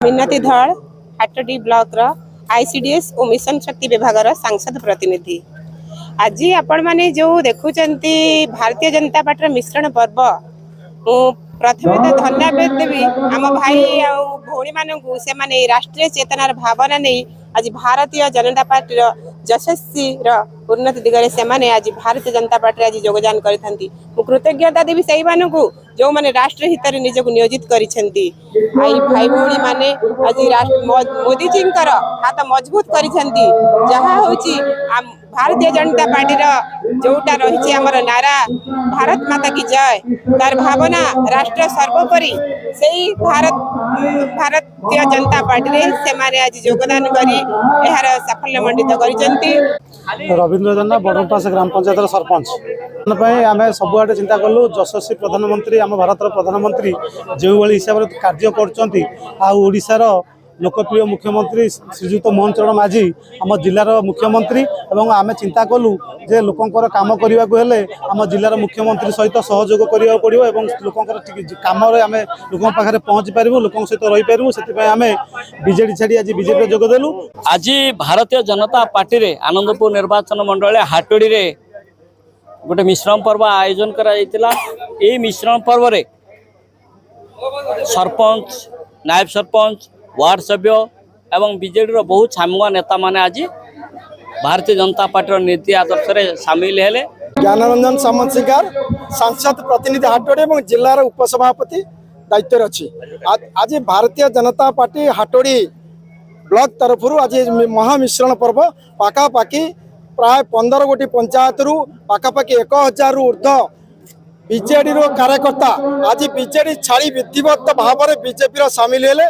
मिन्नती धड़ हाटडी ब्लॉक रो आईसीडीएस और मिशन शक्ति विभाग रो सांसद प्रतिनिधि। आज आपण माने जो देखुचंती भारतीय जनता पार्टी मिश्रण पर्व प्रथमे तो धन्यवाद देवी आम भाई आ भौणी मानू से माने राष्ट्रीय चेतनार भावना नहीं आज भारतीय जनता पार्टी यशस्वी उन्नति दिगरे से माने आज भारतीय जनता पार्टी आज योगदान करथंती। कृतज्ञता देवी से मानू जो माने राष्ट्र हित निजक नियोजित करिसेंती। आई भाई भौणी माने आज मोदी जी हाथ मजबूत करिसेंती। जहा होची भारतीय जनता पार्टी जोटा रही आमर नारा भारत माता की जय तार भावना राष्ट्र सर्वोपरि से भारतीय जनता पार्टी रे से माने आज योगदान करी एहार साफल्य मंडित करिसेंती। रवींद्र जेना बड़पास ग्राम पंचायत सरपंच आम सबुआडे चिंता कलु यशस्वी प्रधानमंत्री आम भारत प्रधानमंत्री जो भाई हिसाब से कार्य कर लोकप्रिय मुख्यमंत्री श्रीजुक्त मोहन चरण माझी आम जिलार मुख्यमंत्री एवं आम चिंता कलु जे लोकंकर काम करने को हेले आम जिलार मुख्यमंत्री सहित सहयोग करा पड़ो और लोकंकर कम आम लोक पाखे पहुँची पारूँ लोक सहित रही पारूँ से आम बीजेडी छाड़ी आज बीजेपी जोगदेलु। आज भारतीय जनता पार्टी रे आनंदपुर निर्वाचन मंडल हाटोड़ी रे गोटे मिश्रण पर्व आयोजन करा मिश्रण पर्व रे सरपंच नायब सरपंच वार्ड सभ्य एवं बीजेडी रो बहुत छामुआ नेता माने आज भारतीय जनता पार्टी नीति आदर्श रे सामिल हेले। ज्ञानरंजन सामंतसिंगार सांसद प्रतिनिधि हाटोड़ी और जिलार उपसभापति दायित्व अच्छी। आज भारतीय जनता पार्टी हाटोड़ी ब्लॉक तरफ आज महामिश्रण पर्व पाखापाखि प्राय 15 गोटी पंचायत रु पाखापाखि 1000 रु ऊर्ध बीजेडी रो कार्यकर्ता आज बीजेडी छाड़ी विधिवत भाव में बीजेपी सामिल हेले।